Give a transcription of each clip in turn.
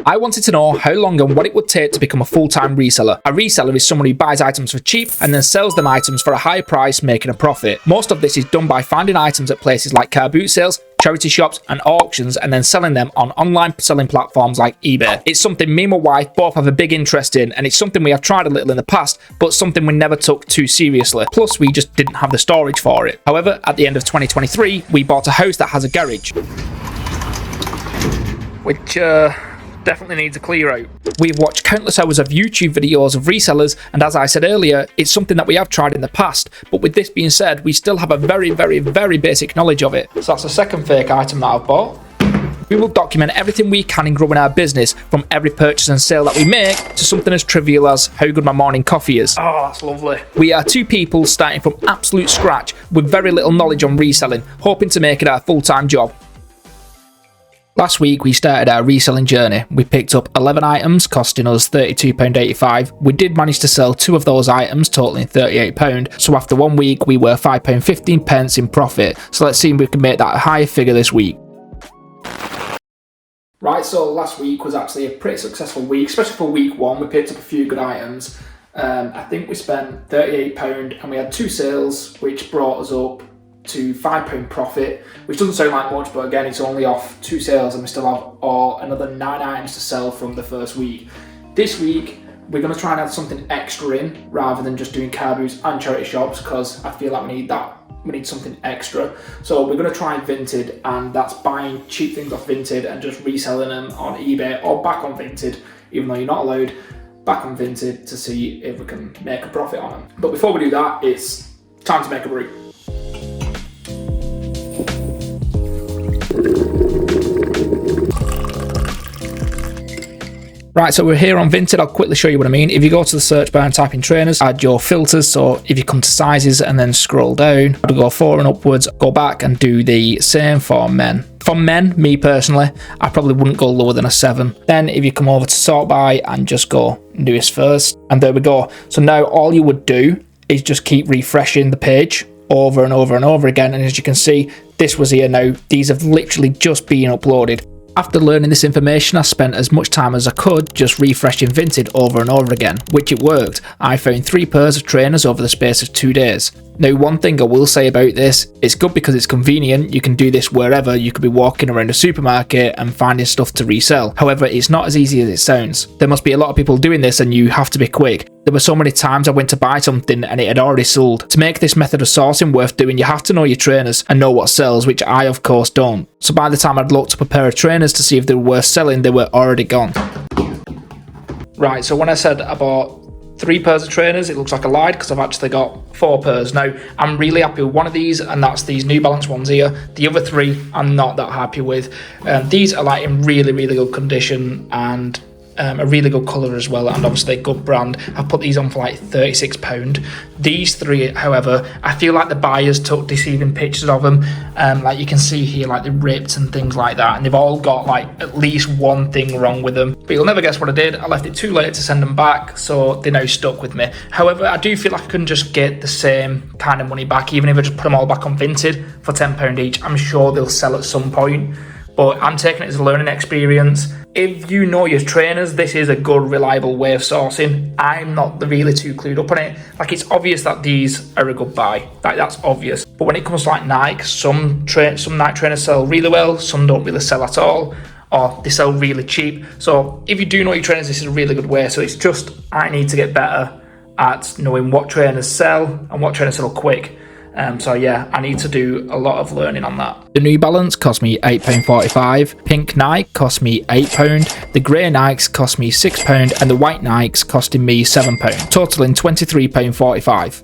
I wanted to know how long and what it would take to become a full-time reseller. A reseller is someone who buys items for cheap and then sells them items for a high price, making a profit. Most of this is done by finding items at places like car boot sales, charity shops and auctions, and then selling them on online selling platforms like eBay. It's something me and my wife both have a big interest in, and it's something we have tried a little in the past, but something we never took too seriously. Plus, we just didn't have the storage for it. However, at the end of 2023, we bought a house that has a garage, which definitely needs a clear out. We've watched countless hours of YouTube videos of resellers, and as I said earlier, it's something that we have tried in the past, but with this being said, we still have a very basic knowledge of it. So that's the second fake item that I've bought. We will document everything we can in growing our business, from every purchase and sale that we make to something as trivial as how good my morning coffee is. Oh, that's lovely. We are two people starting from absolute scratch with very little knowledge on reselling, hoping to make it our full-time job. Last week we started our reselling journey. We picked up 11 items costing us £32.85. We did manage to sell 2 of those items totaling £38, so after 1 week we were £5.15 in profit. So let's see if we can make that a higher figure this week. Right, so last week was actually a pretty successful week, especially for week 1. We picked up a few good items. I think we spent £38 and we had 2 sales, which brought us up to £5 profit, which doesn't sound like much, but again, it's only off 2 sales and we still have another 9 items to sell from the first week. This week, we're going to try and add something extra in rather than just doing car boots and charity shops, because I feel like we need that. We need something extra. So we're going to try Vinted, and that's buying cheap things off Vinted and just reselling them on eBay or back on Vinted, even though you're not allowed, back on Vinted to see if we can make a profit on them. But before we do that, it's time to make a brew. Right, so we're here on Vinted. I'll quickly show you what I mean. If you go to the search bar and type in trainers, add your filters. So if you come to sizes and then scroll down, I'll go 4 and upwards, go back and do the same for men. For men, me personally, I probably wouldn't go lower than a 7. Then if you come over to sort by and just go newest first, and there we go. So now all you would do is just keep refreshing the page over and over and over again. And as you can see, this was here now. These have literally just been uploaded. After learning this information, I spent as much time as I could just refreshing Vinted over and over again, which it worked. I found 3 pairs of trainers over the space of 2 days. Now, one thing I will say about this, it's good because it's convenient. You can do this wherever. You could be walking around a supermarket and finding stuff to resell. However, it's not as easy as it sounds. There must be a lot of people doing this and you have to be quick. There were so many times I went to buy something and it had already sold. To make this method of sourcing worth doing, you have to know your trainers and know what sells, which I of course don't. So by the time I'd looked up a pair of trainers to see if they were worth selling, they were already gone. Right, so when I said I bought 3 pairs of trainers, it looks like I lied because I've actually got 4 pairs. Now, I'm really happy with one of these, and that's these New Balance ones here. The other 3 I'm not that happy with. These are like in really good condition and a really good colour as well, and obviously a good brand. I put these on for like £36. These 3, however, I feel like the buyers took deceiving pictures of them. Like you can see here, like they're ripped and things like that, and they've all got like at least one thing wrong with them. But you'll never guess what I did. I left it too late to send them back, so they're now stuck with me. However, I do feel like I can just get the same kind of money back, even if I just put them all back on Vinted for £10 each. I'm sure they'll sell at some point, but I'm taking it as a learning experience. If you know your trainers, this is a good, reliable way of sourcing. I'm not really too clued up on it. Like, it's obvious that these are a good buy. Like, that's obvious. But when it comes to like Nike, some Nike trainers sell really well, some don't really sell at all, or they sell really cheap. So if you do know your trainers, this is a really good way. So it's just, I need to get better at knowing what trainers sell and what trainers sell quick. So yeah, I need to do a lot of learning on that. The New Balance cost me £8.45, pink Nike cost me £8, the grey Nikes cost me £6, and the white Nikes costing me £7, totaling £23.45.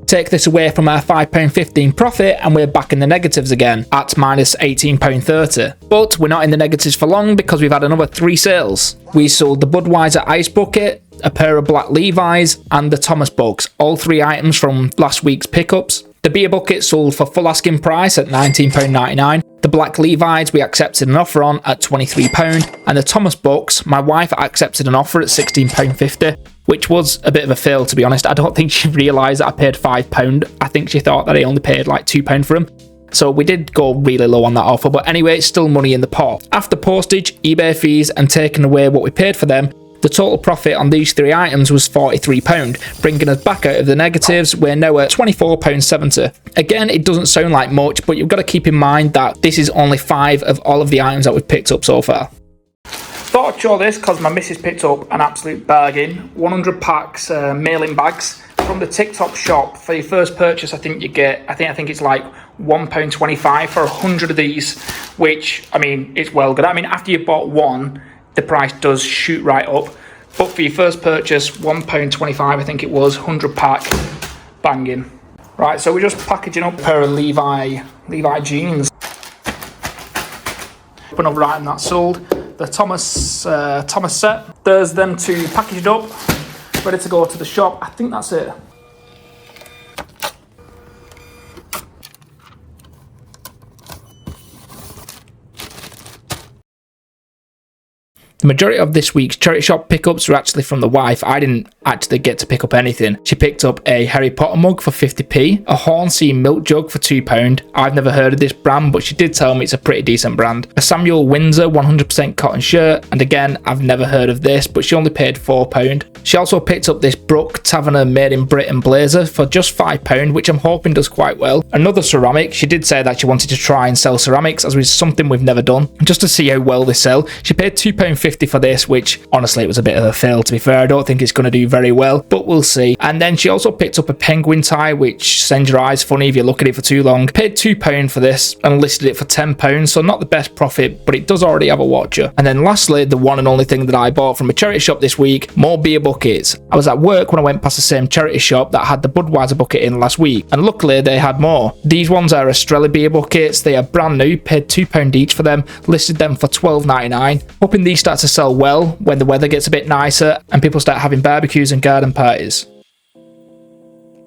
Take this away from our £5.15 profit and we're back in the negatives again at minus £18.30. But we're not in the negatives for long because we've had another 3 sales. We sold the Budweiser Ice Bucket, a pair of black Levi's, and the Thomas Bucks, all 3 items from last week's pickups. The beer bucket sold for full asking price at £19.99. The black Levi's we accepted an offer on at £23, and the Thomas Bucks, my wife accepted an offer at £16.50, which was a bit of a fail, to be honest. I don't think she realised that I paid £5. I think she thought that I only paid like £2 for them. So we did go really low on that offer, but anyway, it's still money in the pot. After postage, eBay fees, and taking away what we paid for them, the total profit on these 3 items was £43, bringing us back out of the negatives. We're now at £24.70. Again, it doesn't sound like much, but you've got to keep in mind that this is only 5 of all of the items that we've picked up so far. Thought I'd show this because my missus picked up an absolute bargain. 100 packs mailing bags from the TikTok shop. For your first purchase, I think you get, I think it's like £1.25 for 100 of these, which, I mean, it's well good. I mean, after you've bought one, the price does shoot right up. But for your first purchase, £1.25, I think it was, 100 pack, banging. Right, so we're just packaging up a pair of Levi jeans. Another item that's sold. The Thomas set. There's them two packaged up, ready to go to the shop. I think that's it. The majority of this week's charity shop pickups were actually from the wife. I didn't actually get to pick up anything. She picked up a Harry Potter mug for 50p, a Hornsey milk jug for £2. I've never heard of this brand, but she did tell me it's a pretty decent brand. A Samuel Windsor 100% cotton shirt, and again, I've never heard of this, but she only paid £4. She also picked up this Brook Taverner made in Britain blazer for just £5, which I'm hoping does quite well. Another ceramic. She did say that she wanted to try and sell ceramics, as was something we've never done, just to see how well they sell. She paid £2.50 for this, which honestly it was a bit of a fail, to be fair. I don't think it's going to do very well, but we'll see. And then she also picked up a penguin tie, which sends your eyes funny if you look at it for too long. Paid £2 for this and listed it for £10, so not the best profit, but it does already have a watcher. And then lastly, the one and only thing that I bought from a charity shop this week, more beer buckets. I was at work when I went past the same charity shop that had the Budweiser bucket in last week, and luckily they had more. These ones are Estrella beer buckets. They are brand new, paid £2 each for them, listed them for £12.99. Hoping these start to sell well when the weather gets a bit nicer and people start having barbecues and garden parties.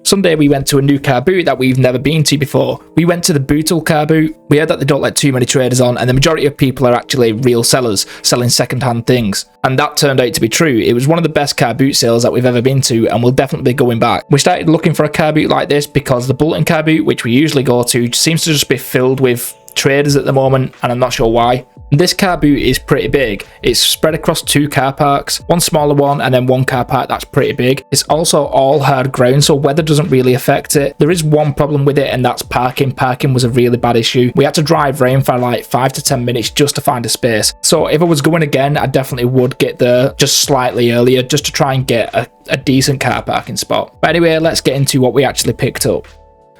Sunday we went to a new car boot that we've never been to before. We went to the Bootle car boot. We heard that they don't let too many traders on, and the majority of people are actually real sellers, selling second-hand things. And that turned out to be true. It was one of the best car boot sales that we've ever been to, and we'll definitely be going back. We started looking for a car boot like this because the Bolton car boot, which we usually go to, seems to just be filled with traders at the moment, and I'm not sure why. This car boot is pretty big. It's spread across 2 car parks, one smaller one and then one car park that's pretty big. It's also all hard ground, so weather doesn't really affect it. There is one problem with it, and that's parking. Parking was a really bad issue. We had to drive around for like 5 to 10 minutes just to find a space. So if I was going again, I definitely would get there just slightly earlier just to try and get a decent car parking spot. But anyway, let's get into what we actually picked up.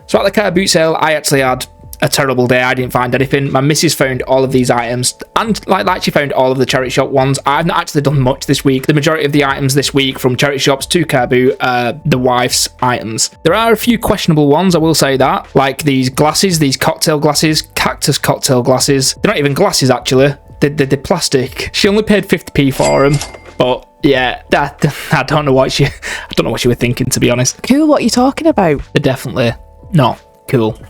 So at the car boot sale, I actually had a terrible day. I didn't find anything. My missus found all of these items, and like she found all of the charity shop ones. I've not actually done much this week. The majority of the items this week from charity shops to car boot are the wife's items. There are a few questionable ones, I will say that, like these glasses, these cocktail glasses, cactus cocktail glasses. They're not even glasses actually. They're plastic. She only paid 50p for them, but yeah, I don't know what she were thinking, to be honest. Cool, what are you talking about? They're definitely not cool.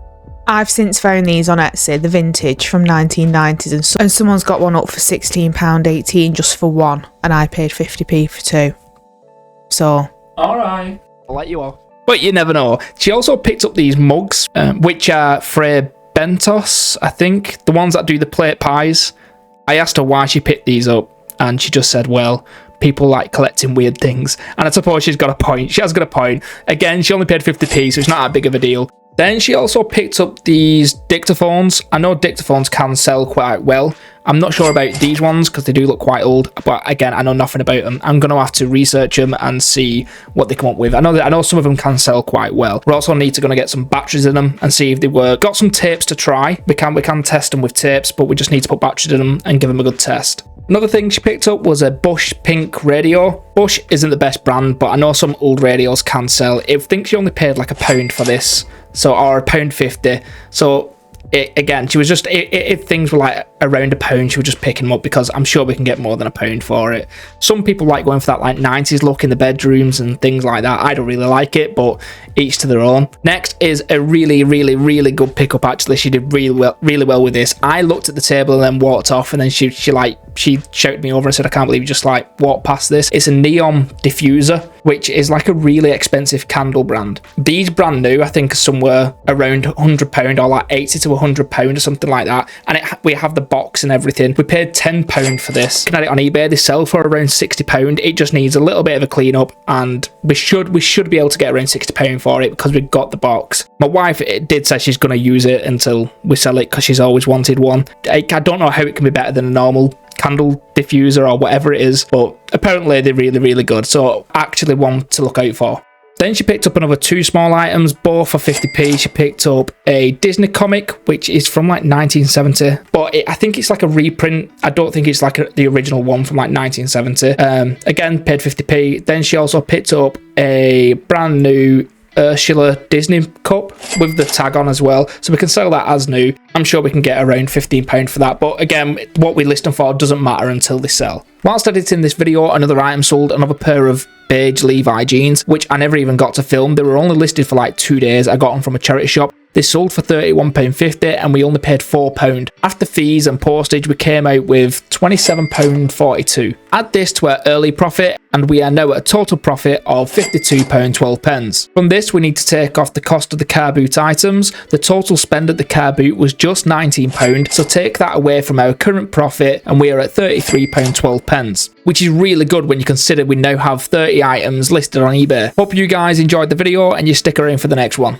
I've since found these on Etsy, the vintage from 1990s, and someone's got one up for £16.18 just for one, and I paid 50p for 2. So, alright, I'll let you off. But you never know. She also picked up these mugs, which are Frey Bentos, I think, the ones that do the plate pies. I asked her why she picked these up, and she just said, well, people like collecting weird things. And I suppose she's got a point. She has got a point. Again, she only paid 50p, so it's not that big of a deal. Then she also picked up these dictaphones. I know dictaphones can sell quite well. I'm not sure about these ones because they do look quite old, but again, I know nothing about them. I'm going to have to research them and see what they come up with. I know some of them can sell quite well. We also need to get some batteries in them and see if they work. Got some tapes to try. We can test them with tapes, but we just need to put batteries in them and give them a good test. Another thing she picked up was a Bush pink radio. Bush isn't the best brand, but I know some old radios can sell. I think she only paid like £1 for this, so, or £1.50. So again, she was just, if things were like around £1, she was just picking them up because I'm sure we can get more than £1 for it. Some people like going for that like 90s look in the bedrooms and things like that. I don't really like it, but each to their own. Next is a really good pickup actually. She did really well with this. I looked at the table and then walked off, and then she like she shouted me over and said, I can't believe you just like walked past this. It's a neon diffuser, which is like a really expensive candle brand. These brand new, I think somewhere around £100 or like £80 to £100 or something like that. And we have the box and everything. We paid £10 for this. Looking at it on eBay, they sell for around £60. It just needs a little bit of a clean up, and we should be able to get around £60 for it because we got the box. My wife did say she's going to use it until we sell it because she's always wanted one. I don't know how it can be better than a normal candle diffuser or whatever it is, but apparently they're really, really good. So actually one to look out for. Then she picked up another 2 small items, both for 50p. She picked up a Disney comic, which is from like 1970, but I think it's like a reprint. I don't think it's like the original one from like 1970. Again, paid 50p. Then she also picked up a brand new Ursula Disney cup with the tag on as well, so we can sell that as new. I'm sure we can get around £15 for that, but again, what we list them for doesn't matter until they sell. Whilst editing this video, another item sold, another pair of beige Levi jeans, which I never even got to film. They were only listed for like 2 days. I got them from a charity shop. They sold for £31.50 and we only paid £4. After fees and postage, we came out with £27.42. Add this to our early profit and we are now at a total profit of £52.12. From this, we need to take off the cost of the car boot items. The total spend at the car boot was just £19, so take that away from our current profit and we are at £33.12, which is really good when you consider we now have 30 items listed on eBay. Hope you guys enjoyed the video and you stick around for the next one.